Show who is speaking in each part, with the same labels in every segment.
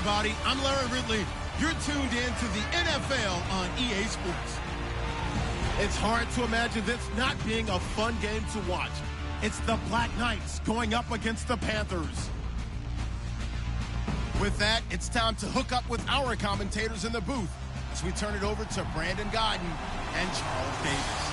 Speaker 1: everybody. I'm Larry Ridley. You're tuned in to the NFL on EA Sports. It's hard to imagine this not being a fun game to watch. It's the Black Knights going up against the Panthers. With that, it's time to hook up with our commentators in the booth as we turn it over to Brandon Godden and Charles Davis.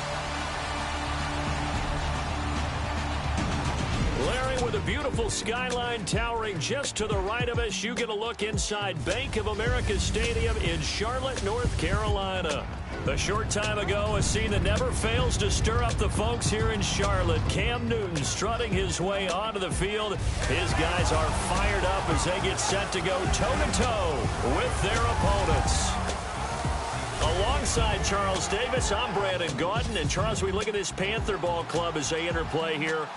Speaker 2: Larry, with a beautiful skyline towering just to the right of us, you get a look inside Bank of America Stadium in Charlotte, North Carolina. A short time ago, a scene that never fails to stir up the folks here in Charlotte. Cam Newton strutting his way onto the field. His guys are fired up as they get set to go toe-to-toe with their opponents. Alongside Charles Davis, I'm Brandon Gaudin. And Charles, we look at this Panther ball club as they enter play here.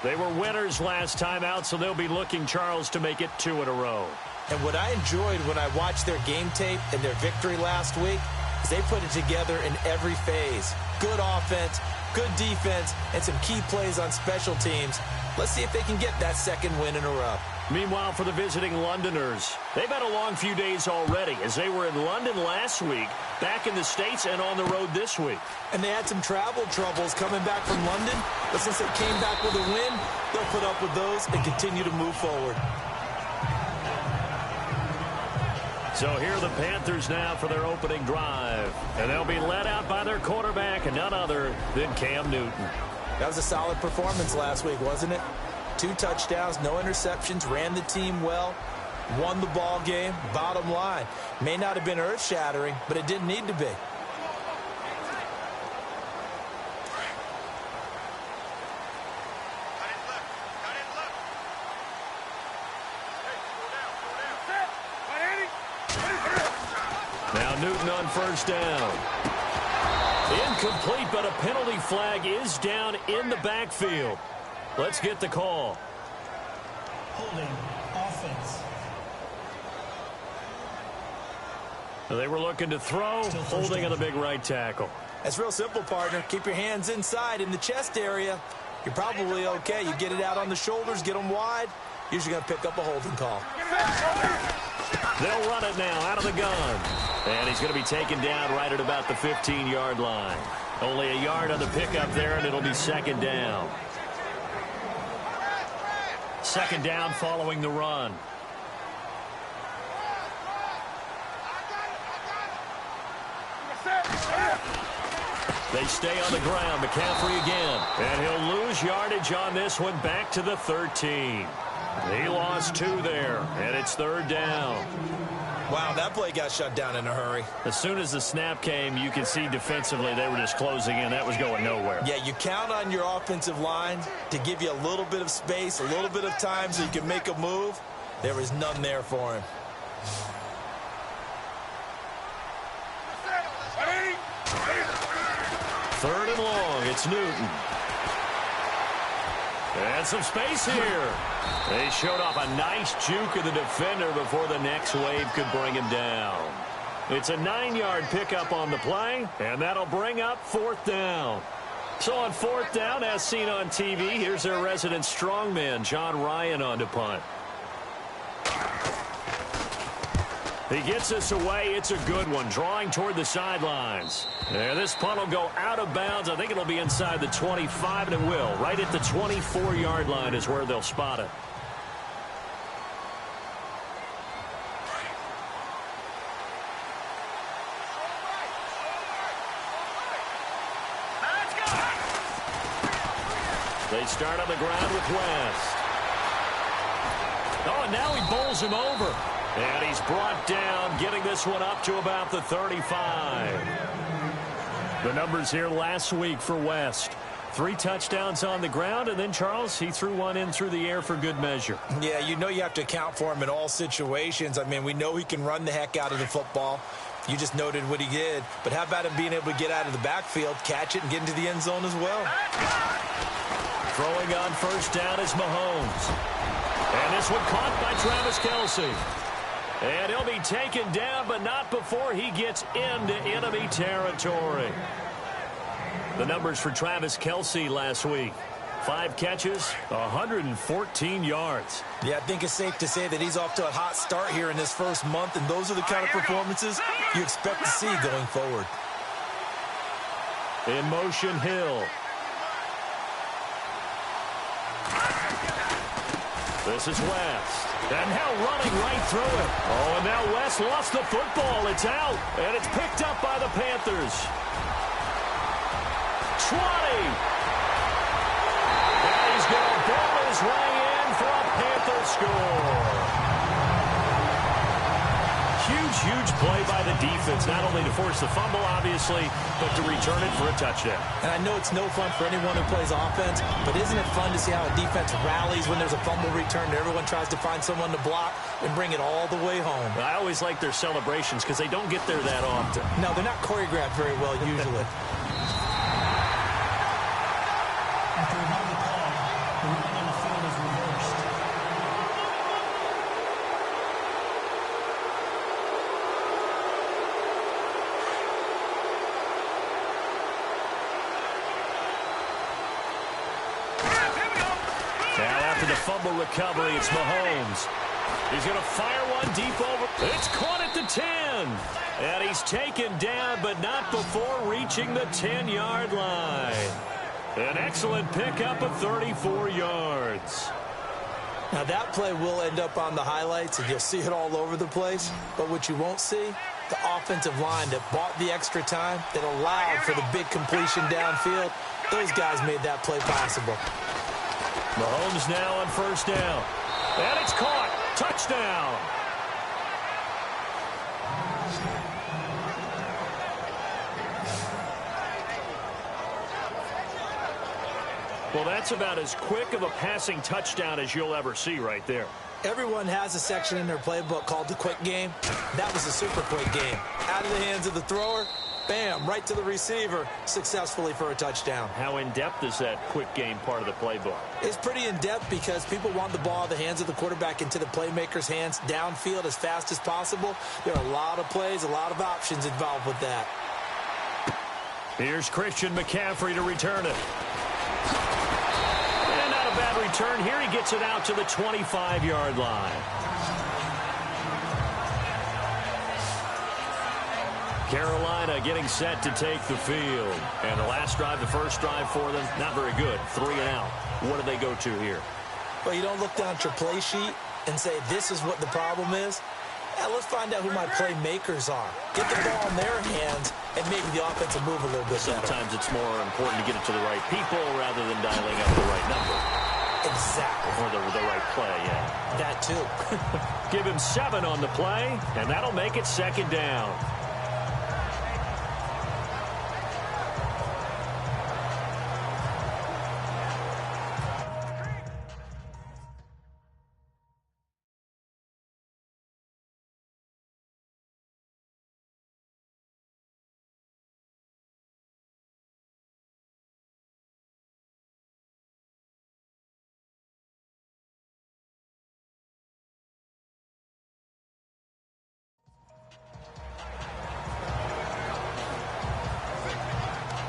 Speaker 2: They were winners last time out, so they'll be looking, Charles, to make it 2 in a row.
Speaker 3: And what I enjoyed when I watched their game tape and their victory last week is they put it together in every phase. Good offense, good defense, and some key plays on special teams. Let's see if they can get that second win in a row.
Speaker 2: Meanwhile, for the visiting Londoners, they've had a long few days already as they were in London last week, back in the States, and on the road this week.
Speaker 3: And they had some travel troubles coming back from London, but since they came back with a win, they'll put up with those and continue to move forward.
Speaker 2: So here are the Panthers now for their opening drive. And they'll be led out by their quarterback, and none other than Cam Newton.
Speaker 3: That was a solid performance last week, wasn't it? 2 touchdowns, no interceptions, ran the team well, won the ball game. Bottom line, may not have been earth-shattering, but it didn't need to be.
Speaker 2: Now Newton on first down. Incomplete, but a penalty flag is down in the backfield. Let's get the call.
Speaker 4: Holding offense.
Speaker 2: They were looking to throw, holding on the big right tackle.
Speaker 3: That's real simple, partner. Keep your hands inside in the chest area. You're probably okay. You get it out on the shoulders, get them wide. Usually going to pick up a holding call.
Speaker 2: They'll run it now out of the gun. And he's going to be taken down right at about the 15-yard line. Only a yard on the pickup there, and it'll be second down. Second down following the run. They stay on the ground. McCaffrey again. And he'll lose yardage on this one back to the 13. He lost 2 there, and it's third down.
Speaker 3: Wow, that play got shut down in a hurry.
Speaker 2: As soon as the snap came, you could see defensively they were just closing in. That was going nowhere.
Speaker 3: Yeah, you count on your offensive line to give you a little bit of space, a little bit of time so you can make a move. There was none there for him.
Speaker 2: Third and long, it's Newton. And some space here. They showed off a nice juke of the defender before the next wave could bring him down. It's a 9-yard pickup on the play, and that'll bring up fourth down. So on fourth down, as seen on TV, here's their resident strongman, John Ryan, on to punt. He gets us away. It's a good one, drawing toward the sidelines. And this punt will go out of bounds. I think it'll be inside the 25, and it will. Right at the 24-yard line is where they'll spot it. They start on the ground with West. Oh, and now he bowls him over. And he's brought down, getting this one up to about the 35. The numbers here last week for West. 3 touchdowns on the ground, and then, Charles, he threw one in through the air for good measure.
Speaker 3: Yeah, you know you have to account for him in all situations. I mean, we know he can run the heck out of the football. You just noted what he did. But how about him being able to get out of the backfield, catch it, and get into the end zone as well?
Speaker 2: Throwing on first down is Mahomes. And this one caught by Travis Kelce. And he'll be taken down, but not before he gets into enemy territory. The numbers for Travis Kelce last week. 5 catches, 114 yards.
Speaker 3: Yeah, I think it's safe to say that he's off to a hot start here in this first month, and those are the kind of performances you expect to see going forward.
Speaker 2: In motion, Hill. This is West. And now running right through it. Oh, and now West lost the football. It's out. And it's picked up by the Panthers. 20. And he's going to ball his way in for a Panther score. Huge play by the defense, not only to force the fumble, obviously, but to return it for a touchdown.
Speaker 3: And I know it's no fun for anyone who plays offense, but isn't it fun to see how a defense rallies when there's a fumble return and everyone tries to find someone to block and bring it all the way home?
Speaker 2: I always like their celebrations because they don't get there that often.
Speaker 3: No, they're not choreographed very well usually.
Speaker 4: After we run the call, the running on the field is reversed.
Speaker 2: Now after the fumble recovery, it's Mahomes. He's going to fire one deep over. It's caught at the 10. And he's taken down, but not before reaching the 10-yard line. An excellent pickup of 34 yards.
Speaker 3: Now that play will end up on the highlights, and you'll see it all over the place. But what you won't see, the offensive line that bought the extra time, that allowed for the big completion downfield, those guys made that play possible.
Speaker 2: Mahomes now on first down. And it's caught. Touchdown. Well, that's about as quick of a passing touchdown as you'll ever see right there.
Speaker 3: Everyone has a section in their playbook called the quick game. That was a super quick game. Out of the hands of the thrower, bam, right to the receiver, successfully for a touchdown.
Speaker 2: How in-depth is that quick game part of the playbook?
Speaker 3: It's pretty in-depth because people want the ball in the hands of the quarterback into the playmaker's hands downfield as fast as possible. There are a lot of plays, a lot of options involved with that.
Speaker 2: Here's Christian McCaffrey to return it. And not a bad return here. He gets it out to the 25-yard line. Carolina getting set to take the field. And the last drive, the first drive for them, not very good. 3 and out. What do they go to here?
Speaker 3: Well, you don't look down at your play sheet and say, this is what the problem is. Yeah, let's find out who my playmakers are. Get the ball in their hands, and maybe the offense will move a little bit better.
Speaker 2: Sometimes it's more important to get it to the right people rather than dialing up the right number.
Speaker 3: Exactly.
Speaker 2: Or the right play, yeah.
Speaker 3: That too.
Speaker 2: Give him 7 on the play, and that'll make it second down.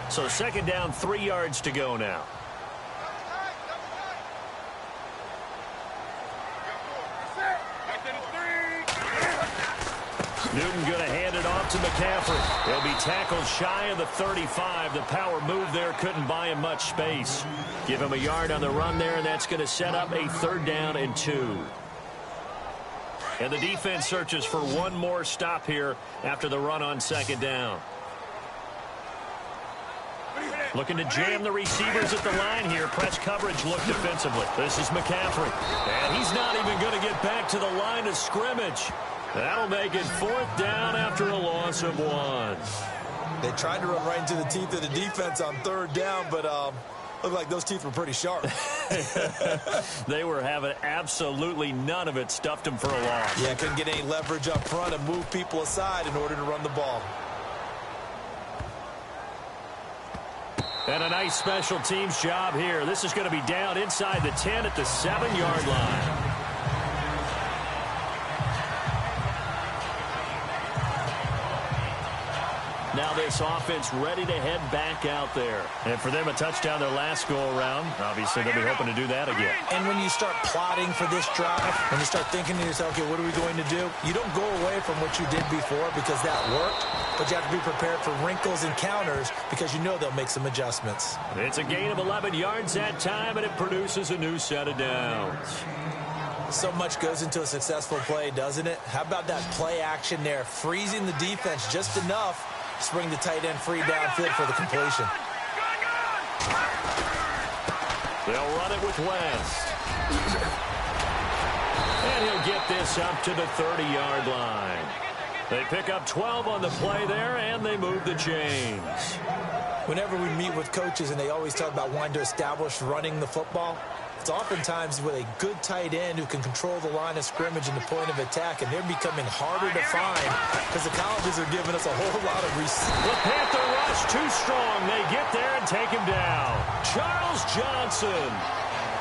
Speaker 2: So second down, 3 yards to go now. Newton going to hand it off to McCaffrey. He'll be tackled shy of the 35. The power move there couldn't buy him much space. Give him a yard on the run there, and that's going to set up a 3rd down and 2. And the defense searches for one more stop here after the run on second down. Looking to jam the receivers at the line here. Press coverage look defensively. This is McCaffrey. And he's not even going to get back to the line of scrimmage. That'll make it 4th down after a loss of 1.
Speaker 3: They tried to run right into the teeth of the defense on 3rd down, but looked like those teeth were pretty sharp.
Speaker 2: They were having absolutely none of it. Stuffed them for a loss.
Speaker 3: Yeah, couldn't get any leverage up front and move people aside in order to run the ball.
Speaker 2: And a nice special teams job here. This is going to be down inside the 10 at the 7-yard line. Now this offense ready to head back out there. And for them, a touchdown their last go-around. Obviously, they'll be hoping to do that again.
Speaker 3: And when you start plotting for this drive, when you start thinking to yourself, okay, what are we going to do? You don't go away from what you did before because that worked, but you have to be prepared for wrinkles and counters because you know they'll make some adjustments.
Speaker 2: It's a gain of 11 yards that time, and it produces a new set of downs.
Speaker 3: So much goes into a successful play, doesn't it? How about that play action there, freezing the defense just enough to bring the tight end free downfield for the completion.
Speaker 2: They'll run it with West. And he'll get this up to the 30-yard line. They pick up 12 on the play there, and they move the chains.
Speaker 3: Whenever we meet with coaches and they always talk about wanting to establish running the football, it's oftentimes with a good tight end who can control the line of scrimmage and the point of attack, and they're becoming harder to find because the colleges are giving us a whole lot of receivers.
Speaker 2: The Panther rush too strong. They get there and take him down. Charles Johnson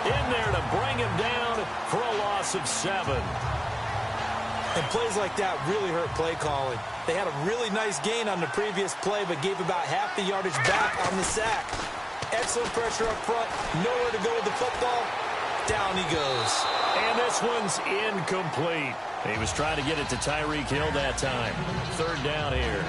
Speaker 2: in there to bring him down for a loss of 7.
Speaker 3: And plays like that really hurt play calling. They had a really nice gain on the previous play, but gave about half the yardage back on the sack. Excellent pressure up front. Nowhere to go with the football. Down he goes.
Speaker 2: And this one's incomplete. He was trying to get it to Tyreek Hill that time. 3rd down here.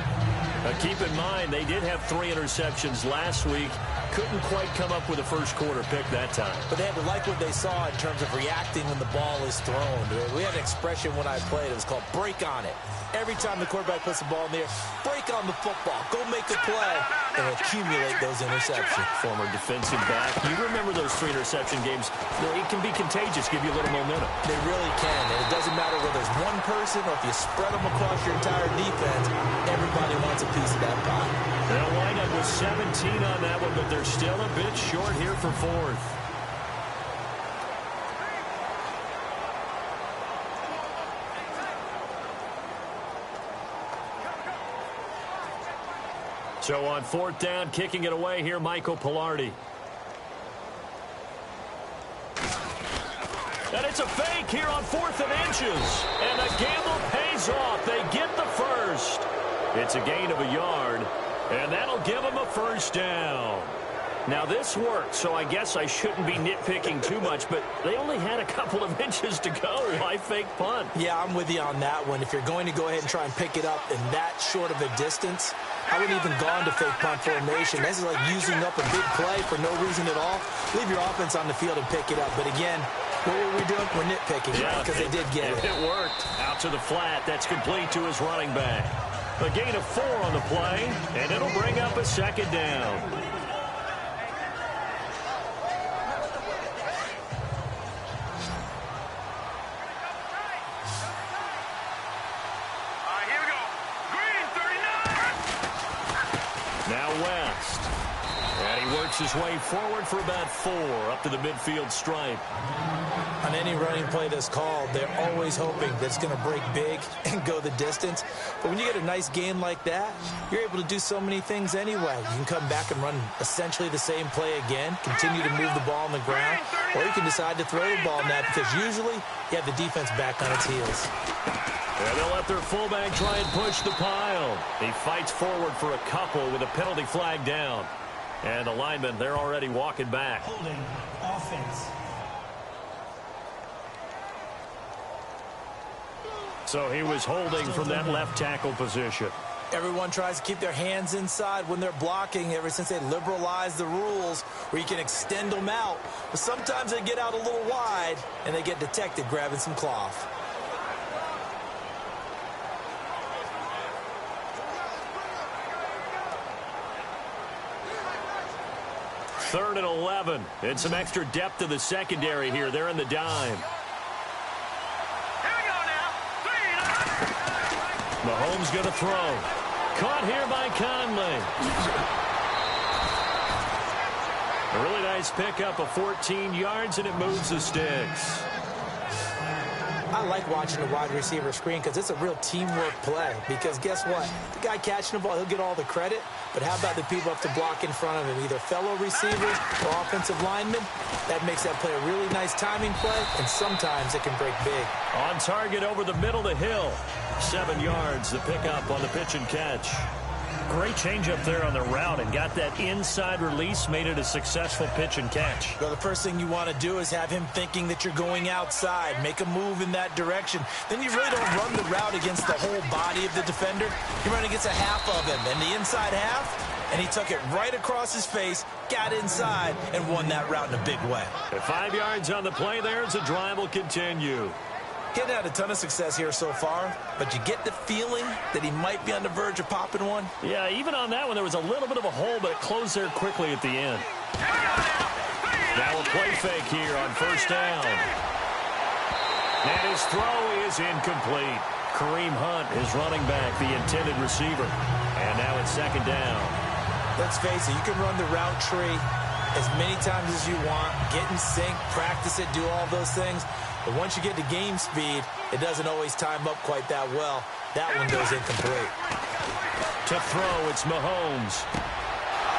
Speaker 2: Now keep in mind, they did have 3 interceptions last week. Couldn't quite come up with a first quarter pick that time.
Speaker 3: But they had to like what they saw in terms of reacting when the ball is thrown. We had an expression when I played. It was called break on it. Every time the quarterback puts the ball in the air, break on the football. Go make a play and accumulate those interceptions.
Speaker 2: Former defensive back. You remember those 3 interception games. It can be contagious, give you a little momentum.
Speaker 3: They really can. And it doesn't matter whether it's one person or if you spread them across your entire defense, everybody wants a piece of that pie.
Speaker 2: They'll wind up with 17 on that one, but they're still a bit short here for 4th. So on 4th down, kicking it away here, Michael Pilardi. And it's a fake here on 4th and inches. And the gamble pays off. They get the first. It's a gain of a yard. And that'll give them a 1st down. Now, this worked, so I guess I shouldn't be nitpicking too much, but they only had a couple of inches to go. Why fake punt?
Speaker 3: Yeah, I'm with you on that one. If you're going to go ahead and try and pick it up in that short of a distance, I wouldn't even gone to fake punt formation. This is like using up a big play for no reason at all. Leave your offense on the field and pick it up. But again, what were we doing? We're nitpicking, right? Because they did get it.
Speaker 2: It worked. Out to the flat. That's complete to his running back. A gain of 4 on the play, and it'll bring up a 2nd down. Now West. And he works his way forward for about 4 up to the midfield stripe.
Speaker 3: On any running play that's called, they're always hoping that it's going to break big and go the distance. But when you get a nice gain like that, you're able to do so many things anyway. You can come back and run essentially the same play again, continue to move the ball on the ground, or you can decide to throw the ball now because usually you have the defense back on its heels.
Speaker 2: And they'll let their fullback try and push the pile. He fights forward for a couple with a penalty flag down. And the linemen, they're already walking back.
Speaker 4: Holding offense.
Speaker 2: So he was holding from that left tackle position.
Speaker 3: Everyone tries to keep their hands inside when they're blocking ever since they liberalized the rules where you can extend them out. But sometimes they get out a little wide and they get detected grabbing some cloth.
Speaker 2: Third and 11. And some extra depth to the secondary here. They're in the dime. Mahomes going to throw. Caught here by Conley. A really nice pickup of 14 yards, and it moves the sticks.
Speaker 3: I like watching the wide receiver screen because it's a real teamwork play. Because guess what? The guy catching the ball, he'll get all the credit. But how about the people up to block in front of him? Either fellow receivers or offensive linemen. That makes that play a really nice timing play, and sometimes it can break big.
Speaker 2: On target over the middle to Hill. 7 yards, the pickup on the pitch and catch. Great change up there on the route and got that inside release, made it a successful pitch and catch.
Speaker 3: Well, the first thing you want to do is have him thinking that you're going outside, make a move in that direction. Then you really don't run the route against the whole body of the defender. You run against a half of him, and the inside half, and he took it right across his face, got inside, and won that route in a big way.
Speaker 2: At 5 yards on the play there as the drive will continue.
Speaker 3: Getting had a ton of success here so far, but you get the feeling that he might be on the verge of popping one.
Speaker 2: Yeah, even on that one, there was a little bit of a hole, but it closed there quickly at the end. Now a play fake here on first down. And his throw is incomplete. Kareem Hunt, his running back, the intended receiver. And now it's second down.
Speaker 3: Let's face it, you can run the route tree as many times as you want, get in sync, practice it, do all those things. But once you get to game speed, it doesn't always time up quite that well. That one goes incomplete.
Speaker 2: To throw, it's Mahomes.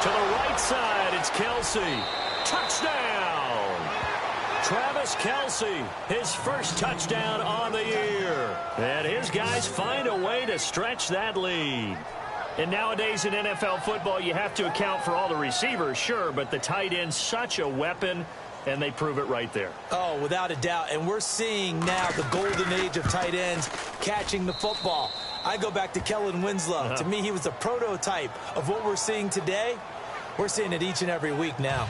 Speaker 2: To the right side, it's Kelsey. Touchdown! Travis Kelsey, his first touchdown on the year. And his guys find a way to stretch that lead. And nowadays in NFL football, you have to account for all the receivers, sure, but the tight end's such a weapon, and they prove it right there.
Speaker 3: Oh, without a doubt. And we're seeing now the golden age of tight ends catching the football. I go back to Kellen Winslow. To me, he was a prototype of what we're seeing today. We're seeing it each and every week now.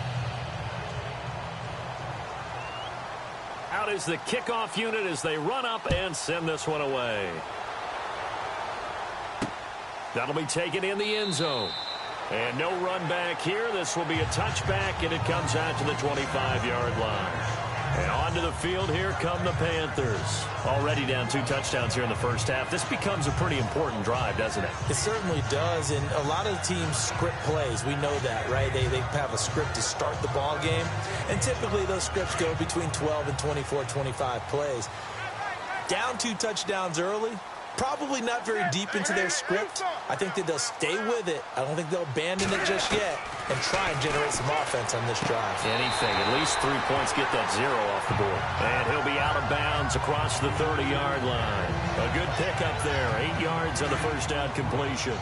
Speaker 2: Out is the kickoff unit as they run up and send this one away. That'll be taken in the end zone. And no run back here. This will be a touchback, and it comes out to the 25-yard line. And onto the field, here come the Panthers. Already down 2 touchdowns here in the first half. This becomes a pretty important drive, doesn't it?
Speaker 3: It certainly does, and a lot of the teams script plays. We know that, right? They have a script to start the ball game, and typically those scripts go between 12 and 24, 25 plays. Down 2 touchdowns early, probably not very deep into their script. I think that they'll stay with it. I don't think they'll abandon it just yet and try and generate some offense on this drive.
Speaker 2: Anything. At least 3 points, get that 0 off the board. And he'll be out of bounds across the 30-yard line. A good pickup there. 8 yards on the first down completion.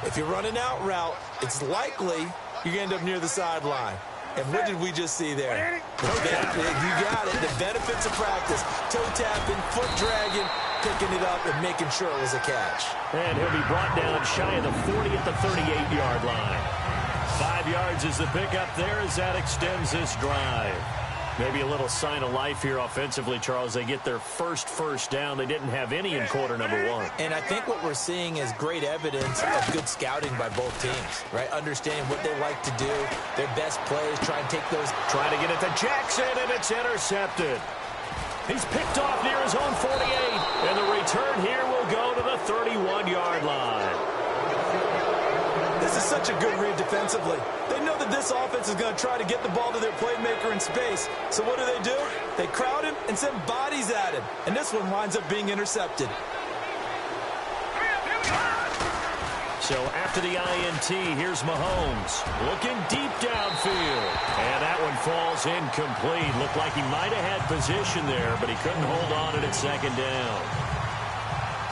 Speaker 3: If you're running out route, it's likely you're going to end up near the sideline. And what did we just see there? You got it. The benefits of practice. Toe tapping, foot dragging, picking it up and making sure it was a catch.
Speaker 2: And he'll be brought down shy of the 40 at the 38-yard line. 5 yards is the pickup there as that extends this drive. Maybe a little sign of life here offensively, Charles. They get their first down. They didn't have any in quarter number 1.
Speaker 3: And I think what we're seeing is great evidence of good scouting by both teams, right? Understanding what they like to do, their best plays, try and take those.
Speaker 2: Trying to get it to Jackson, and it's intercepted. He's picked off near his own 48, and the return here will go to the 31-yard line.
Speaker 3: This is such a good read defensively. They know that this offense is going to try to get the ball to their playmaker in space. So what do? They crowd him and send bodies at him. And this one winds up being intercepted.
Speaker 2: So after the INT, here's Mahomes looking deep downfield. And that one falls incomplete. Looked like he might have had position there, but he couldn't hold on to it at second down.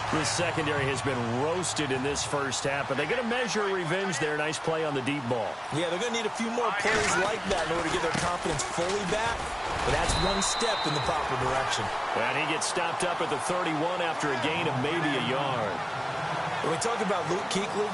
Speaker 2: The secondary has been roasted in this first half, but they're going to measure revenge there. Nice play on the deep ball.
Speaker 3: Yeah, they're going to need a few more plays like that in order to get their confidence fully back. But that's one step in the proper direction.
Speaker 2: And he gets stopped up at the 31 after a gain of maybe a yard.
Speaker 3: When we talk about Luke Kuechly,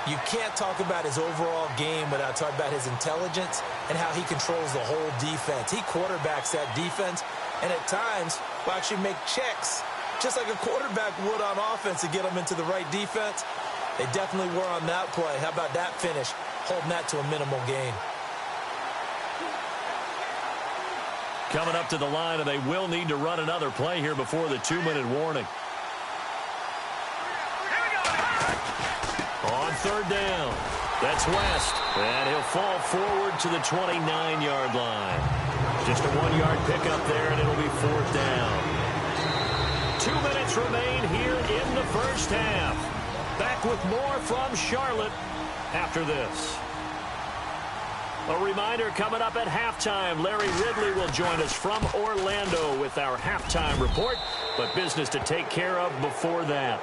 Speaker 3: you can't talk about his overall game without talking about his intelligence and how he controls the whole defense. He quarterbacks that defense, and at times will actually make checks, just like a quarterback would on offense to get them into the right defense. They definitely were on that play. How about that finish? Holding that to a minimal gain.
Speaker 2: Coming up to the line, and they will need to run another play here before the 2-minute warning. On third down, that's West, and he'll fall forward to the 29-yard line. Just a 1-yard pickup there, and it'll be fourth down. 2 minutes remain here in the first half. Back with more from Charlotte after this. A reminder coming up at halftime. Larry Ridley will join us from Orlando with our halftime report, but business to take care of before that.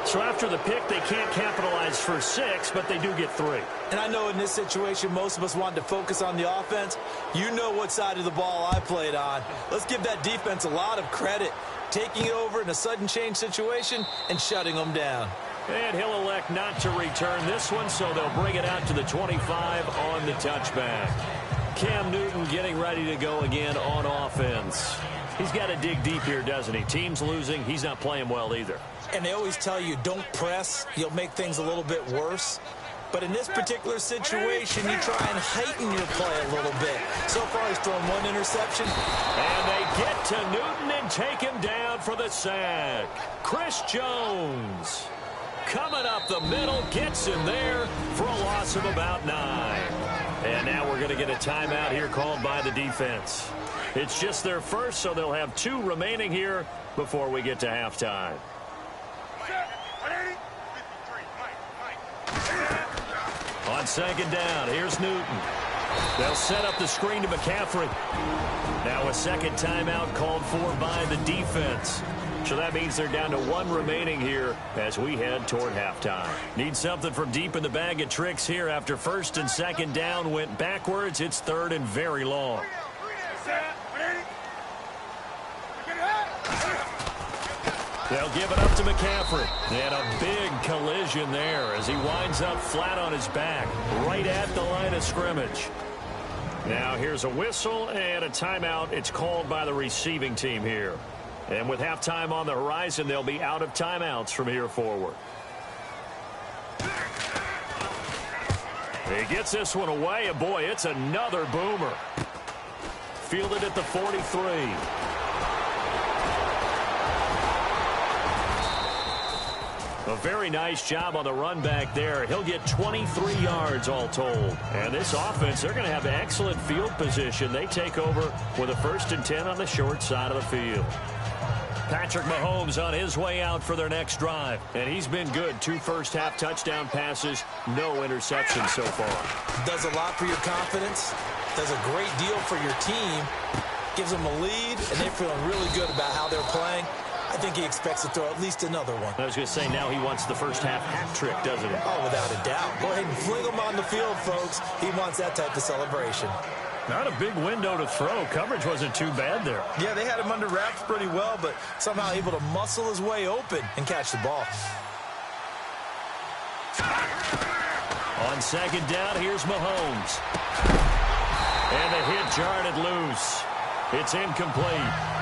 Speaker 2: So after the pick, they can't capitalize for 6, but they do get 3.
Speaker 3: And I know in this situation, most of us wanted to focus on the offense. You know what side of the ball I played on. Let's give that defense a lot of credit, taking it over in a sudden change situation and shutting them down.
Speaker 2: And he'll elect not to return this one, so they'll bring it out to the 25 on the touchback. Cam Newton getting ready to go again on offense. He's got to dig deep here, doesn't he? Team's losing. He's not playing well either.
Speaker 3: And they always tell you, don't press. You'll make things a little bit worse. But in this particular situation, you try and heighten your play a little bit. So far, he's thrown 1 interception.
Speaker 2: And they get to Newton and take him down for the sack. Chris Jones coming up the middle, gets him there for a loss of about 9. And now we're going to get a timeout here called by the defense. It's just their first, so they'll have 2 remaining here before we get to halftime. On second down, here's Newton. They'll set up the screen to McCaffrey. Now a second timeout called for by the defense. So that means they're down to 1 remaining here as we head toward halftime. Need something from deep in the bag of tricks here after first and second down went backwards. It's 3rd and very long. They'll give it up to McCaffrey. And a big collision there as he winds up flat on his back right at the line of scrimmage. Now here's a whistle and a timeout. It's called by the receiving team here. And with halftime on the horizon, they'll be out of timeouts from here forward. He gets this one away, and boy, it's another boomer. Fielded at the 43. A very nice job on the run back there. He'll get 23 yards all told. And this offense, they're going to have excellent field position. They take over with a 1st and 10 on the short side of the field. Patrick Mahomes on his way out for their next drive. And he's been good. 2 first-half touchdown passes, no interceptions so far.
Speaker 3: Does a lot for your confidence. Does a great deal for your team. Gives them a lead, and they're feeling really good about how they're playing. I think he expects to throw at least another one.
Speaker 2: I was going to say, now he wants the first-half hat trick, doesn't he?
Speaker 3: Oh, without a doubt. Go ahead and fling him on the field, folks. He wants that type of celebration.
Speaker 2: Not a big window to throw. Coverage wasn't too bad there.
Speaker 3: Yeah, they had him under wraps pretty well, but somehow able to muscle his way open and catch the ball.
Speaker 2: On second down, here's Mahomes. And the hit jarred it loose. It's incomplete.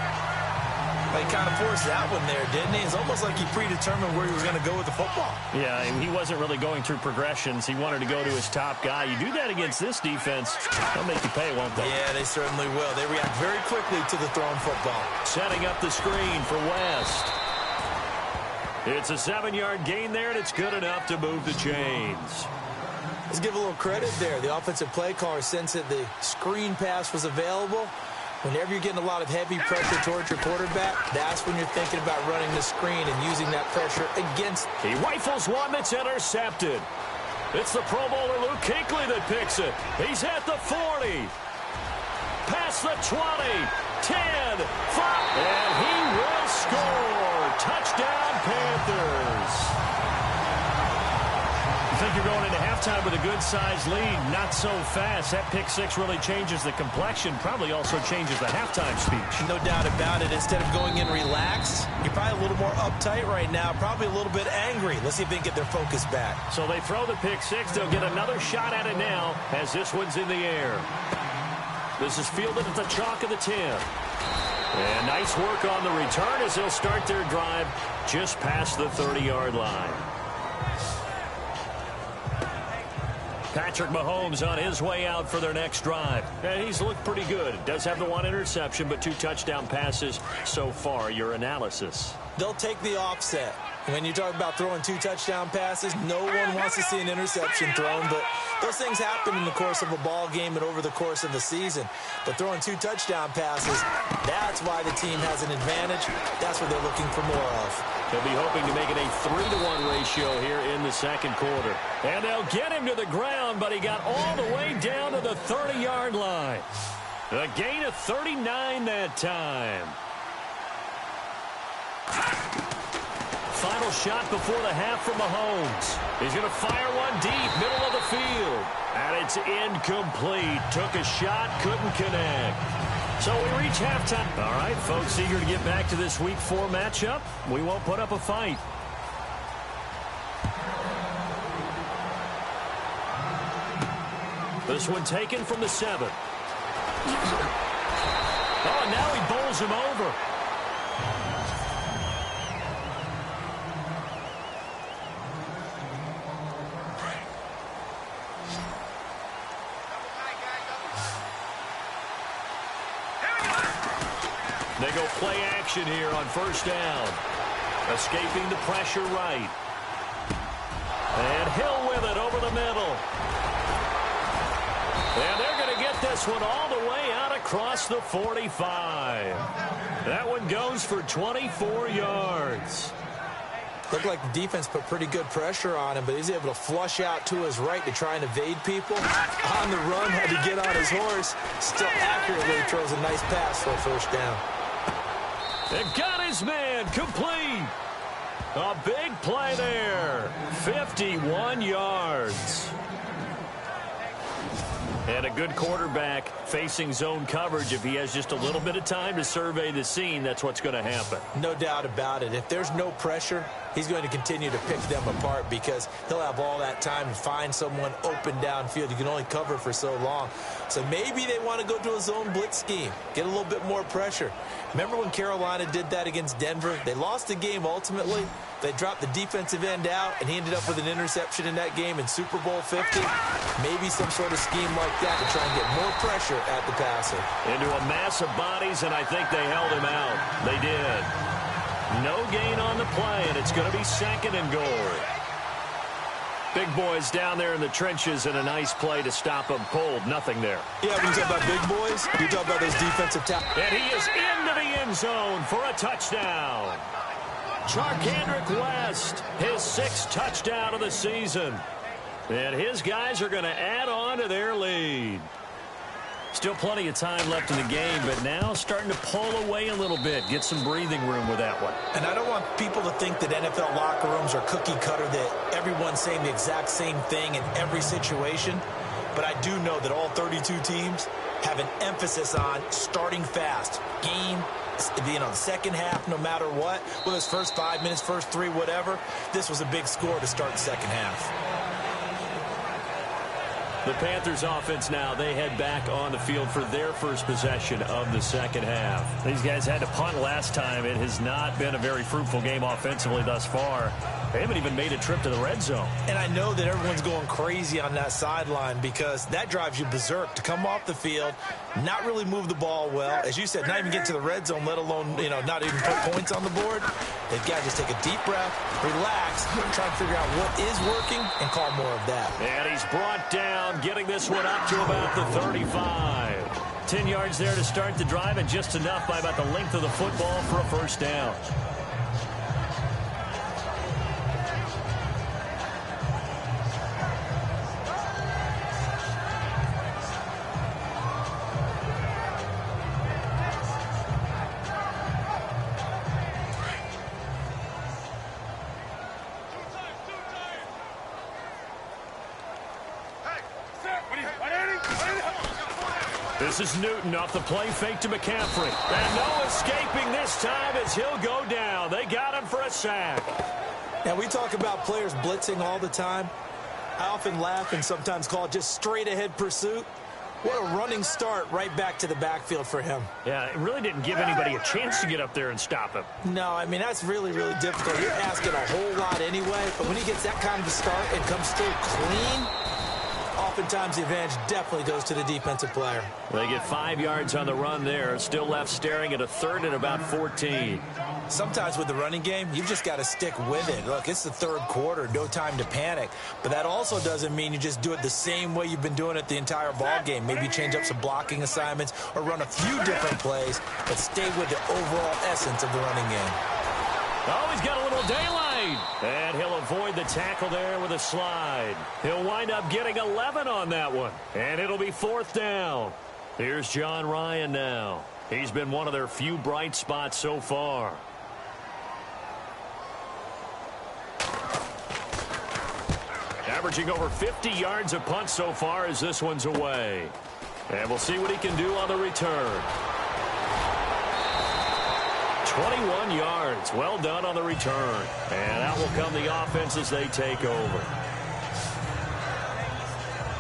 Speaker 3: He kind of forced that one there, didn't he? It's almost like he predetermined where he was going to go with the football.
Speaker 2: Yeah, he wasn't really going through progressions. He wanted to go to his top guy. You do that against this defense, they'll make you pay, won't they?
Speaker 3: Yeah, they certainly will. They react very quickly to the thrown football.
Speaker 2: Setting up the screen for West. It's a 7-yard gain there, and it's good enough to move the chains.
Speaker 3: Let's give a little credit there. The offensive play caller sensed that the screen pass was available. Whenever you're getting a lot of heavy pressure towards your quarterback, that's when you're thinking about running the screen and using that pressure against.
Speaker 2: He rifles one that's intercepted. It's the Pro Bowler Luke Kuechly that picks it. He's at the 40. Past the 20. 10. 5. And he will score. Touchdown, Panthers. You think you're going into halftime with a good-sized lead. Not so fast. That pick 6 really changes the complexion. Probably also changes the halftime speech.
Speaker 3: No doubt about it. Instead of going in relaxed, you're probably a little more uptight right now. Probably a little bit angry. Let's see if they can get their focus back.
Speaker 2: So they throw the pick 6. They'll get another shot at it now as this one's in the air. This is fielded at the chalk of the 10. And nice work on the return as they'll start their drive just past the 30-yard line. Patrick Mahomes on his way out for their next drive. And he's looked pretty good. Does have the 1 interception, but 2 touchdown passes so far. Your analysis.
Speaker 3: They'll take the offset. When you talk about throwing 2 touchdown passes, no one wants to see an interception thrown, but those things happen in the course of a ball game and over the course of the season. But throwing 2 touchdown passes, that's why the team has an advantage. That's what they're looking for more of.
Speaker 2: They'll be hoping to make it a 3-to-1 ratio here in the second quarter. And they'll get him to the ground, but he got all the way down to the 30-yard line. A gain of 39 that time. final shot before the half from Mahomes. He's going to fire one deep, middle of the field. And it's incomplete. Took a shot, couldn't connect. So we reach halftime. All right, folks, eager to get back to this Week 4 matchup. We won't put up a fight. This one taken from the 7. Oh, and now he bowls him over. They go play action here on first down. Escaping the pressure right. And Hill with it over the middle. And they're going to get this one all the way out across the 45. That one goes for 24 yards.
Speaker 3: Looked like the defense put pretty good pressure on him, but he's able to flush out to his right to try and evade people. On the run, had to get on his horse. Still accurately throws a nice pass for a first down.
Speaker 2: They've got his man complete. A big play there. 51 yards. And a good quarterback facing zone coverage. If he has just a little bit of time to survey the scene, that's what's going to happen.
Speaker 3: No doubt about it. If there's no pressure, he's going to continue to pick them apart because he'll have all that time to find someone open downfield. You can only cover for so long. So maybe they want to go to a zone blitz scheme, get a little bit more pressure. Remember when Carolina did that against Denver? They lost the game ultimately. They dropped the defensive end out, and he ended up with an interception in that game in Super Bowl 50. Maybe some sort of scheme like that to try and get more pressure at the passer.
Speaker 2: Into a mass of bodies, and I think they held him out. They did. No gain on the play, and it's going to be second and goal. Big boys down there in the trenches, and a nice play to stop them cold. Nothing there.
Speaker 3: Yeah, when you talk about big boys, you talk about those defensive tackles.
Speaker 2: And he is into the end zone for a touchdown. Charkandrick West, his 6th touchdown of the season. And his guys are going to add on to their lead. Still plenty of time left in the game, but now starting to pull away a little bit. Get some breathing room with that one.
Speaker 3: And I don't want people to think that NFL locker rooms are cookie cutter, that everyone's saying the exact same thing in every situation. But I do know that all 32 teams have an emphasis on starting fast. Game, the second half, no matter what. Whether it's first 5 minutes, first 3, whatever. This was a big score to start the second half.
Speaker 2: The Panthers offense now, they head back on the field for their first possession of the second half. These guys had to punt last time. It has not been a very fruitful game offensively thus far. They haven't even made a trip to the red zone.
Speaker 3: And I know that everyone's going crazy on that sideline because that drives you berserk to come off the field, not really move the ball well. As you said, not even get to the red zone, let alone, not even put points on the board. They've got to just take a deep breath, relax, try to figure out what is working and call more of that.
Speaker 2: And he's brought down, getting this one up to about the 35. 10 yards there to start the drive, and just enough by about the length of the football for a first down. This is Newton off the play fake to McCaffrey. And no escaping this time as he'll go down. They got him for a sack.
Speaker 3: Now, we talk about players blitzing all the time. I often laugh and sometimes call it just straight-ahead pursuit. What a running start right back to the backfield for him.
Speaker 2: Yeah, it really didn't give anybody a chance to get up there and stop him.
Speaker 3: No, I mean, that's really, really difficult. You're asking a whole lot anyway, but when he gets that kind of a start and comes through clean, oftentimes the advantage definitely goes to the defensive player.
Speaker 2: They get 5 yards on the run there. Still left staring at a third and about 14.
Speaker 3: Sometimes with the running game, you've just got to stick with it. Look, it's the third quarter, no time to panic. But that also doesn't mean you just do it the same way you've been doing it the entire ball game. Maybe change up some blocking assignments or run a few different plays, but stay with the overall essence of the running game.
Speaker 2: Oh, he's got a little daylight. And he'll avoid the tackle there with a slide. He'll wind up getting 11 on that one. And it'll be fourth down. Here's John Ryan now. He's been one of their few bright spots so far. averaging over 50 yards a punt so far as this one's away. And we'll see what he can do on the return. 21 yards. Well done on the return. And out will come the offense as they take over.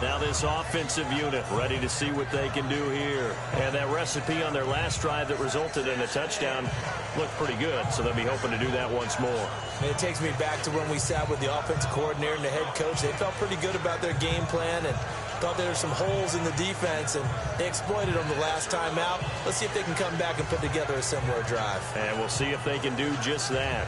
Speaker 2: Now this offensive unit ready to see what they can do here. And that recipe on their last drive that resulted in a touchdown looked pretty good, so they'll be hoping to do that once more.
Speaker 3: And it takes me back to when we sat with the offensive coordinator and the head coach. They felt pretty good about their game plan and thought there were some holes in the defense, and they exploited them the last time out. Let's see if they can come back and put together a similar drive.
Speaker 2: And we'll see if they can do just that.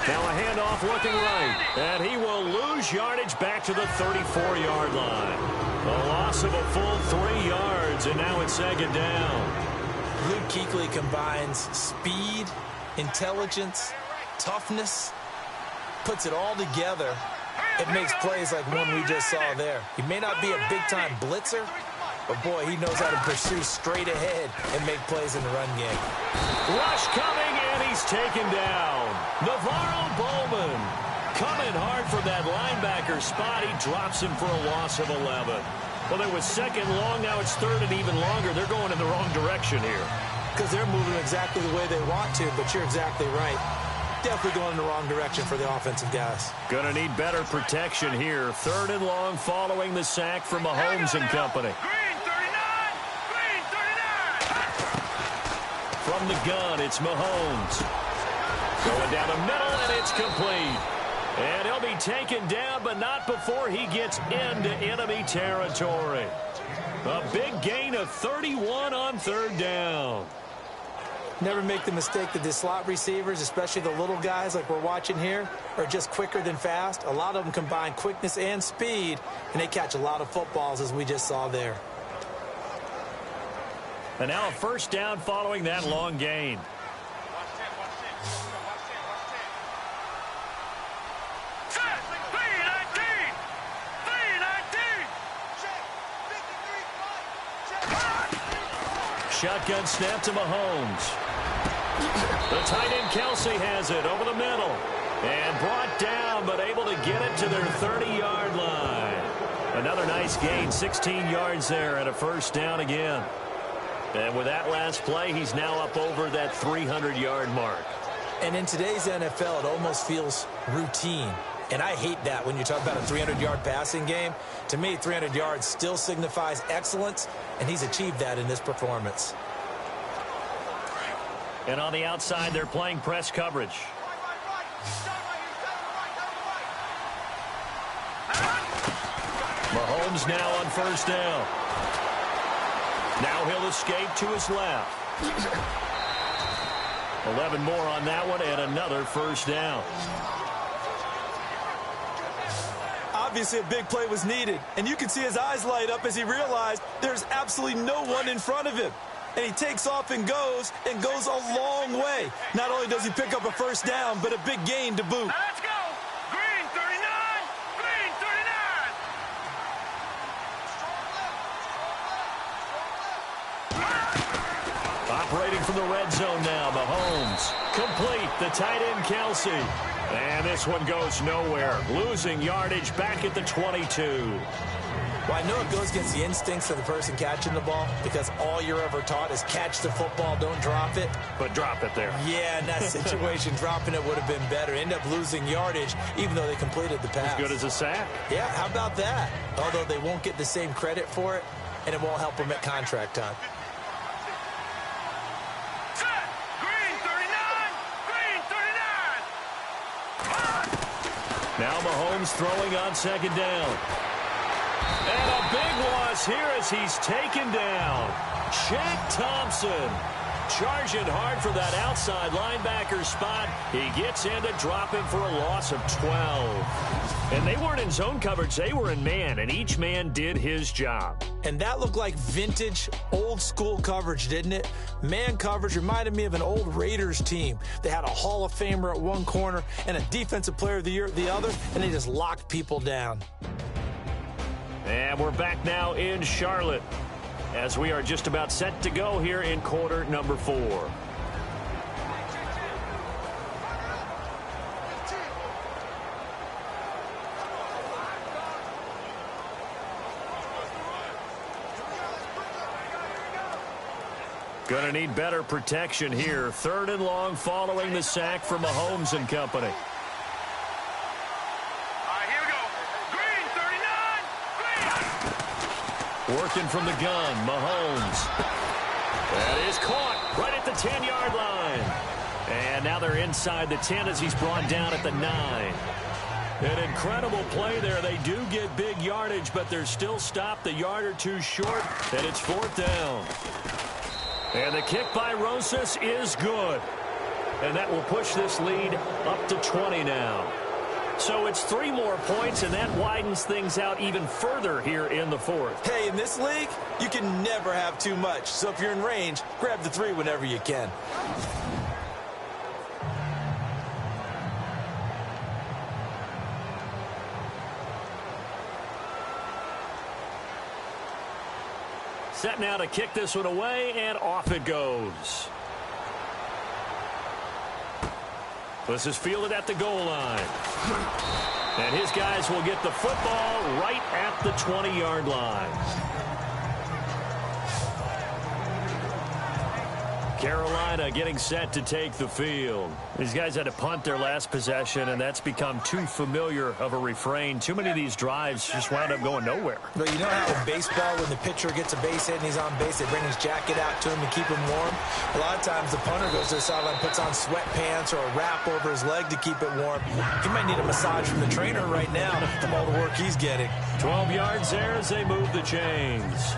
Speaker 2: Now a handoff looking right, and he will lose yardage back to the 34-yard line. A loss of a full 3 yards, and now it's second down.
Speaker 3: Luke Kuechly combines speed, intelligence, toughness, puts it all together. It makes plays like one we just saw there. He may not be a big-time blitzer, but boy, he knows how to pursue straight ahead and make plays in the run game.
Speaker 2: Rush coming, and he's taken down. Navarro Bowman coming hard from that linebacker spot. He drops him for a loss of 11. Well, it was second long. Now it's third and even longer. They're going in the wrong direction here.
Speaker 3: Because they're moving exactly the way they want to, but you're exactly right. Definitely going in the wrong direction for the offensive guys.
Speaker 2: Going to need better protection here. Third and long following the sack from Mahomes and company. From the gun, it's Mahomes. Going down the middle, and it's complete. And he'll be taken down, but not before he gets into enemy territory. A big gain of 31 on third down.
Speaker 3: Never make the mistake that the slot receivers, especially the little guys like we're watching here, are just quicker than fast. A lot of them combine quickness and speed, and they catch a lot of footballs, as we just saw there.
Speaker 2: And now a first down following that long gain. Shotgun snap to Mahomes. The tight end Kelsey has it over the middle. And brought down, but able to get it to their 30-yard line. Another nice gain, 16 yards there, and a first down again. And with that last play, he's now up over that 300-yard mark.
Speaker 3: And in today's NFL, it almost feels routine. And I hate that when you talk about a 300-yard passing game. To me, 300 yards still signifies excellence, and he's achieved that in this performance.
Speaker 2: And on the outside, they're playing press coverage. Mahomes now on first down. Now he'll escape to his left. 11 more on that one, and another first down.
Speaker 3: Obviously, a big play was needed, and you can see his eyes light up as he realized there's absolutely no one in front of him. And he takes off and goes a long way. Not only does he pick up a first down, but a big gain to boot.
Speaker 5: Let's go. Green 39. Green 39.
Speaker 2: Operating from the red zone now, Mahomes. Complete, the tight end Kelsey. And this one goes nowhere. Losing yardage back at the 22.
Speaker 3: Well, I know it goes against the instincts of the person catching the ball because all you're ever taught is catch the football, don't drop it.
Speaker 2: But drop it there.
Speaker 3: Yeah, in that situation, dropping it would have been better. End up losing yardage, even though they completed the pass.
Speaker 2: As good as a sack.
Speaker 3: Yeah, how about that? Although they won't get the same credit for it, and it won't help them at contract time.
Speaker 2: Now Mahomes throwing on second down. And a big loss here as he's taken down. Shaq Thompson charging hard for that outside linebacker spot. He gets in to drop him for a loss of 12. And they weren't in zone coverage. They were in man, and each man did his job.
Speaker 3: And that looked like vintage, old-school coverage, didn't it? Man coverage reminded me of an old Raiders team. They had a Hall of Famer at one corner and a Defensive Player of the Year at the other, and they just locked people down.
Speaker 2: And we're back now in Charlotte. as we are just about set to go here in quarter number 4. Going to need better protection here. 3rd and long following the sack from Mahomes and company.
Speaker 5: Here we go. Green, 39. Green.
Speaker 2: Working from the gun, Mahomes. That is caught right at the 10-yard line. And now they're inside the 10 as he's brought down at the 9. An incredible play there. They do get big yardage, but they're still stopped a yard or two short, and it's 4th down. And the kick by Rosas is good. And that will push this lead up to 20 now. So it's 3 more points, and that widens things out even further here in the 4th.
Speaker 3: Hey, in this league, you can never have too much. So if you're in range, grab the 3 whenever you can.
Speaker 2: Set now to kick this one away, and off it goes. This is fielded at the goal line. And his guys will get the football right at the 20-yard line. Carolina getting set to take the field. These guys had to punt their last possession, and that's become too familiar of a refrain. Too many of these drives just wound up going nowhere.
Speaker 3: But you know how in baseball, when the pitcher gets a base hit and he's on base, they bring his jacket out to him to keep him warm? A lot of times the punter goes to the sideline, puts on sweatpants or a wrap over his leg to keep it warm. He might need a massage from the trainer right now from all the work he's getting.
Speaker 2: 12 yards there as they move the chains.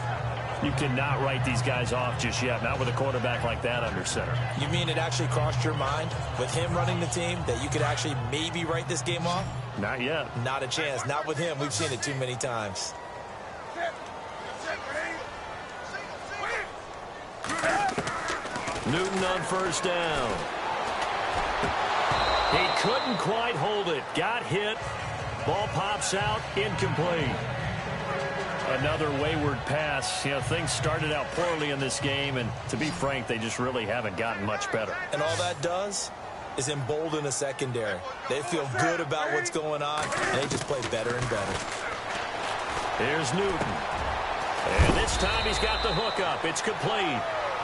Speaker 2: You cannot write these guys off just yet, not with a quarterback like that under center.
Speaker 3: You mean it actually crossed your mind with him running the team that you could actually maybe write this game off?
Speaker 2: Not yet.
Speaker 3: Not a chance. Not with him. We've seen it too many times.
Speaker 2: Newton on 1st down. He couldn't quite hold it. Got hit. Ball pops out. Incomplete. Another wayward pass. You know, things started out poorly in this game, and to be frank, they just really haven't gotten much better.
Speaker 3: And all that does is embolden a secondary. They feel good about what's going on, and they just play better and better.
Speaker 2: Here's Newton. And this time he's got the hook up. It's complete.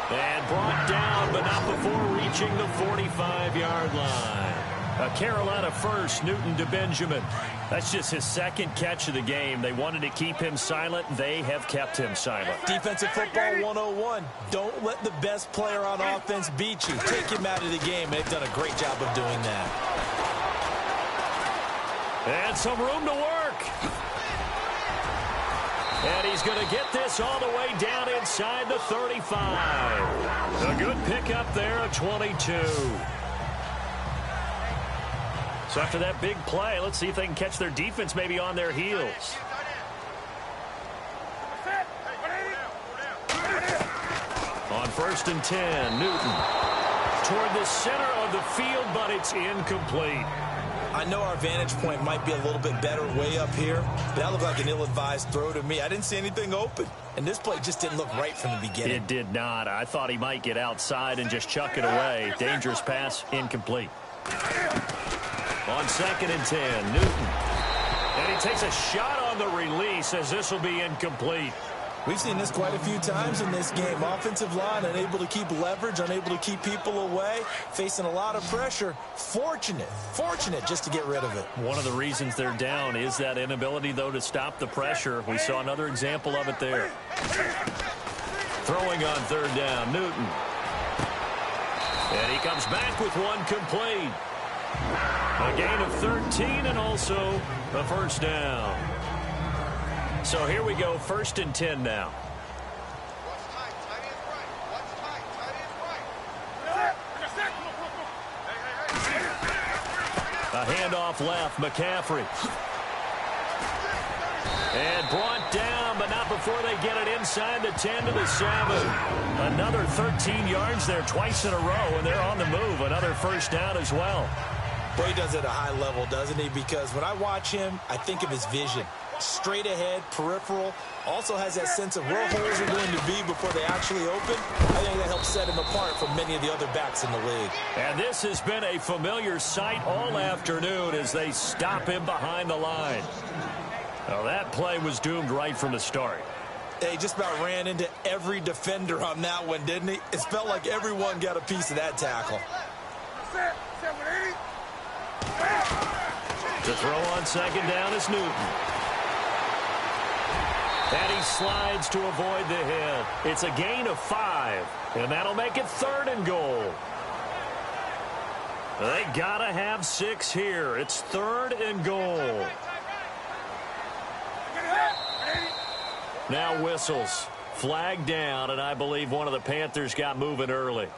Speaker 2: And brought down, but not before reaching the 45-yard line. A Carolina first, Newton to Benjamin. That's just his 2nd catch of the game. They wanted to keep him silent. They have kept him silent.
Speaker 3: Defensive football 101. Don't let the best player on offense beat you. Take him out of the game. They've done a great job of doing that.
Speaker 2: And some room to work. And he's going to get this all the way down inside the 35. A good pickup there, a 22. So after that big play, let's see if they can catch their defense maybe on their heels. On 1st and 10, Newton toward the center of the field, but it's incomplete.
Speaker 3: I know our vantage point might be a little bit better way up here, but that looked like an ill-advised throw to me. I didn't see anything open, and this play just didn't look right from the beginning.
Speaker 2: It did not. I thought he might get outside and just chuck it away. Dangerous pass, incomplete. On 2nd and 10, Newton. And he takes a shot on the release as this will be incomplete.
Speaker 3: We've seen this quite a few times in this game. Offensive line unable to keep leverage, unable to keep people away, facing a lot of pressure. Fortunate just to get rid of it.
Speaker 2: One of the reasons they're down is that inability, though, to stop the pressure. We saw another example of it there. Throwing on 3rd down, Newton. And he comes back with one complete. A gain of 13 and also a 1st down. So here we go, 1st and 10 now. A handoff left, McCaffrey. And brought down, but not before they get it inside the 10 to the 7. Another 13 yards there twice in a row, and they're on the move. Another 1st down as well.
Speaker 3: Well, he does it at a high level, doesn't he? Because when I watch him, I think of his vision. Straight ahead, peripheral, also has that sense of where holes are going to be before they actually open. I think that helps set him apart from many of the other backs in the league.
Speaker 2: And this has been a familiar sight all afternoon as they stop him behind the line. Well, that play was doomed right from the start.
Speaker 3: He just about ran into every defender on that one, didn't he? It felt like everyone got a piece of that tackle.
Speaker 2: To throw on second down is Newton. And he slides to avoid the hit. It's a gain of 5, and that'll make it 3rd and goal. They gotta have 6 here. It's 3rd and goal. Now whistles. Flag down, and I believe one of the Panthers got moving early.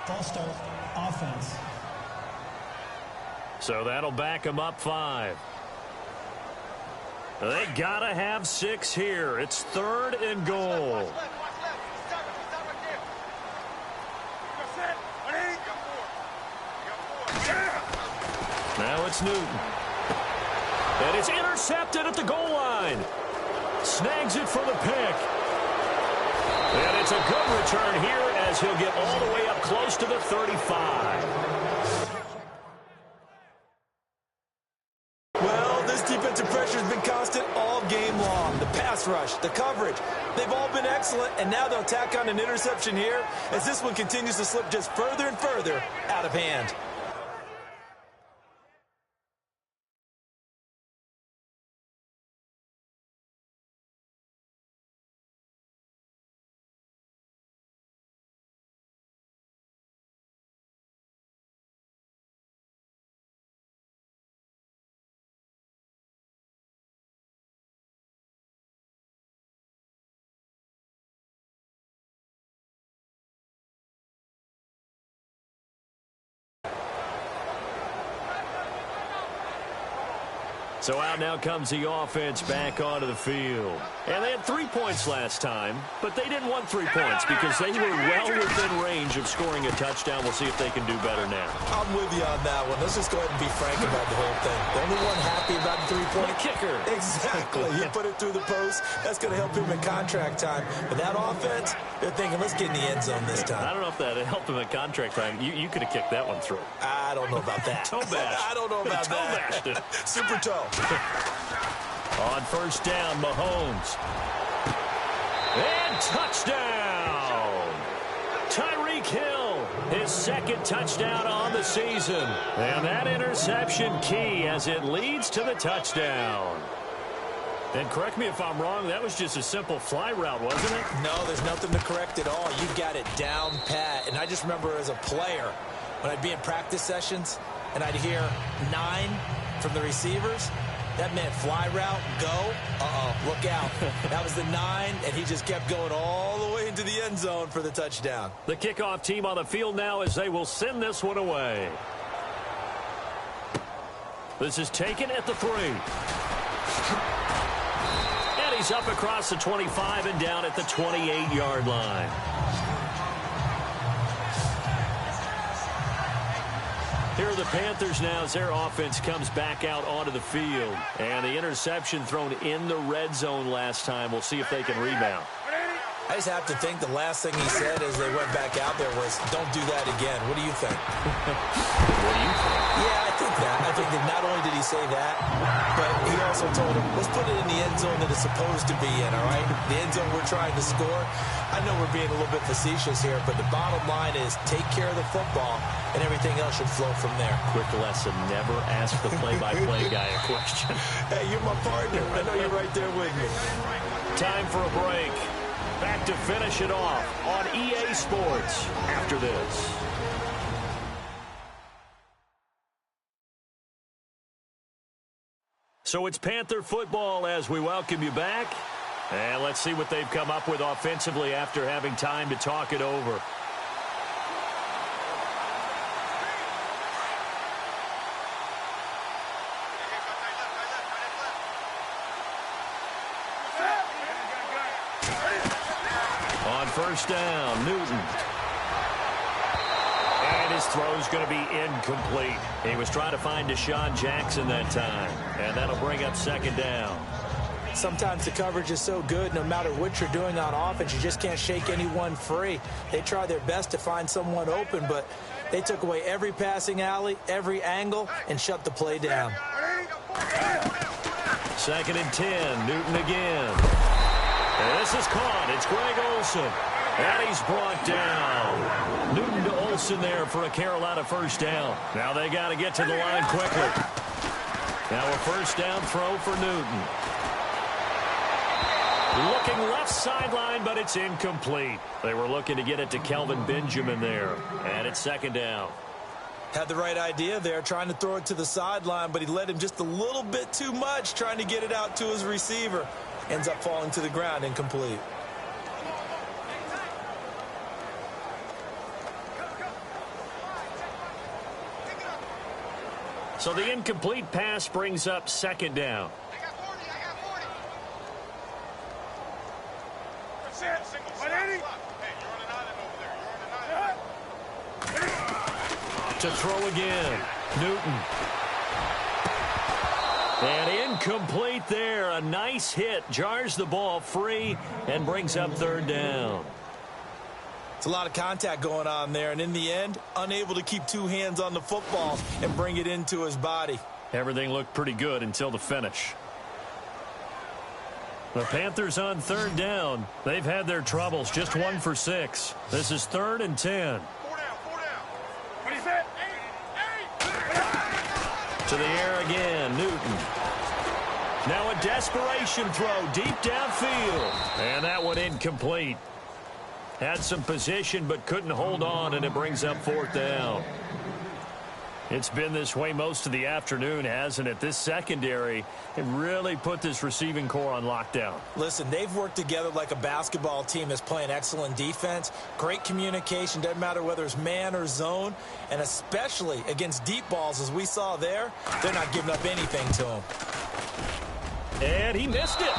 Speaker 4: False start, offense.
Speaker 2: So that'll back them up 5. They gotta have 6 here. It's 3rd and goal. Now it's Newton. And it's intercepted at the goal line. Snags it for the pick. And it's a good return here as he'll get all the way up close to the 35.
Speaker 3: Well, this defensive pressure has been constant all game long. The pass rush, the coverage, they've all been excellent, and now they'll tack on an interception here as this one continues to slip just further and further out of hand.
Speaker 2: So out now comes the offense back onto the field. And they had 3 points last time, but they didn't want 3 points because they were well within range of scoring a touchdown. We'll see if they can do better now.
Speaker 3: I'm with you on that one. Let's just go ahead and be frank about the whole thing. The only one happy about the 3-point
Speaker 2: kicker.
Speaker 3: Exactly. He put it through the post. That's going to help him in contract time. But that offense, they're thinking, let's get in the end zone this time.
Speaker 2: I don't know if that helped him in contract time. You could have kicked that one through.
Speaker 3: I don't know about that.
Speaker 2: Toe bash.
Speaker 3: I don't know about
Speaker 2: toe
Speaker 3: that.
Speaker 2: Bashed it.
Speaker 3: Super toe.
Speaker 2: On first down, Mahomes. And touchdown! Tyreek Hill, his 2nd touchdown on the season. And that interception key as it leads to the touchdown. And correct me if I'm wrong, that was just a simple fly route, wasn't it?
Speaker 3: No, there's nothing to correct at all. You got it down pat. And I just remember as a player, when I'd be in practice sessions, and I'd hear 9 from the receivers, that meant fly route, go, look out. That was the 9, and he just kept going all the way into the end zone for the touchdown.
Speaker 2: The kickoff team on the field now as they will send this one away. This is taken at the 3. And he's up across the 25 and down at the 28-yard line. Here are the Panthers now as their offense comes back out onto the field. And the interception thrown in the red zone last time. We'll see if they can rebound.
Speaker 3: I just have to think the last thing he said as they went back out there was, don't do that again. What do you think?
Speaker 2: What do you think?
Speaker 3: Yeah, I think that. I think that not only did he say that, but he also told him, let's put it in the end zone that it's supposed to be in, all right? The end zone we're trying to score. I know we're being a little bit facetious here, but the bottom line is take care of the football, and everything else should flow from there.
Speaker 2: Quick lesson, never ask the play-by-play guy a question.
Speaker 3: Hey, you're my partner. I know you're right there with me.
Speaker 2: Time for a break. Back to finish it off on EA Sports after this. So it's Panther football as we welcome you back. And let's see what they've come up with offensively after having time to talk it over. On first down, Newton. And This throw is going to be incomplete. He was trying to find Deshaun Jackson that time, and that'll bring up second down.
Speaker 3: Sometimes the coverage is so good, no matter what you're doing on offense, you just can't shake anyone free. They try their best to find someone open, but they took away every passing alley, every angle, and shut the play down.
Speaker 2: 2nd and 10, Newton again. And this is caught. It's Greg Olsen. And he's brought down. Newton to Olsen there for a Carolina first down. Now they got to get to the line quickly. Now a first down throw for Newton. Looking left sideline, but it's incomplete. They were looking to get it to Kelvin Benjamin there. And it's second down.
Speaker 3: Had the right idea there, trying to throw it to the sideline, but he led him just a little bit too much, trying to get it out to his receiver. Ends up falling to the ground, incomplete.
Speaker 2: So the incomplete pass brings up second down. To throw again, Newton. And incomplete there. A nice hit. Jars the ball free and brings up third down.
Speaker 3: It's a lot of contact going on there, and in the end, unable to keep two hands on the football and bring it into his body.
Speaker 2: Everything looked pretty good until the finish. The Panthers on third down. They've had their troubles, just 1 for 6. This is 3rd and 10. To the air again, Newton. Now a desperation throw deep downfield. And that one incomplete. Had some position but couldn't hold on, and it brings up 4th down. It's been this way most of the afternoon, hasn't it? This secondary, it really put this receiving core on lockdown.
Speaker 3: Listen, they've worked together like a basketball team that's playing excellent defense. Great communication, doesn't matter whether it's man or zone. And especially against deep balls, as we saw there, they're not giving up anything to them.
Speaker 2: And he missed it.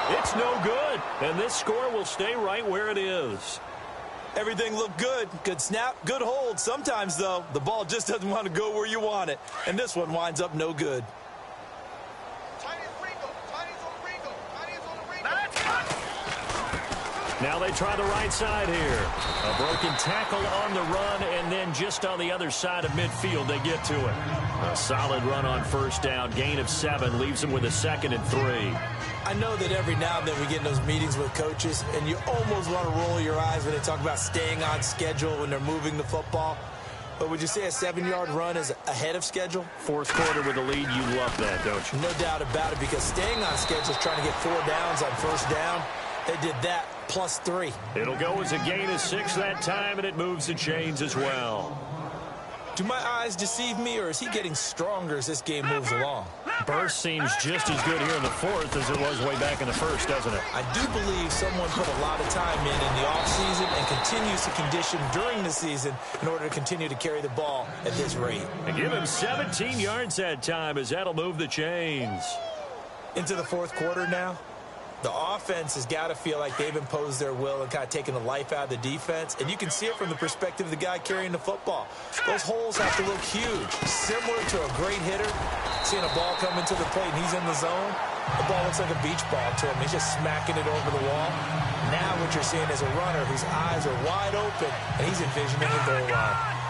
Speaker 2: It's no good. And this score will stay right where it is.
Speaker 3: Everything looked good. Good snap, good hold. Sometimes, though, the ball just doesn't want to go where you want it. And this one winds up no good.
Speaker 2: Now they try the right side here. A broken tackle on the run, and then just on the other side of midfield, they get to it. A solid run on first down. Gain of 7 leaves them with a 2nd and 3.
Speaker 3: I know that every now and then we get in those meetings with coaches, and you almost want to roll your eyes when they talk about staying on schedule when they're moving the football. But would you say a 7-yard run is ahead of schedule?
Speaker 2: 4th quarter with the lead, you love that, don't you?
Speaker 3: No doubt about it, because staying on schedule is trying to get 4 downs on first down. They did that plus 3.
Speaker 2: It'll go as a gain of 6 that time, and it moves the chains as well.
Speaker 3: Do my eyes deceive me, or is he getting stronger as this game moves along?
Speaker 2: Burst seems just as good here in the 4th as it was way back in the 1st, doesn't it?
Speaker 3: I do believe someone put a lot of time in the offseason and continues to condition during the season in order to continue to carry the ball at this rate.
Speaker 2: And give him 17 yards that time, as that'll move the chains.
Speaker 3: Into the 4th quarter now. The offense has got to feel like they've imposed their will and kind of taken the life out of the defense. And you can see it from the perspective of the guy carrying the football. Those holes have to look huge. Similar to a great hitter, seeing a ball come into the plate and he's in the zone. The ball looks like a beach ball to him. He's just smacking it over the wall. Now what you're seeing is a runner whose eyes are wide open, and he's envisioning a goal line.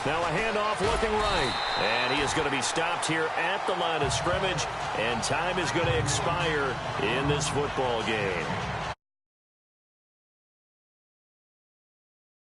Speaker 2: Now a handoff looking right. And he is going to be stopped here at the line of scrimmage. And time is going to expire in this football game.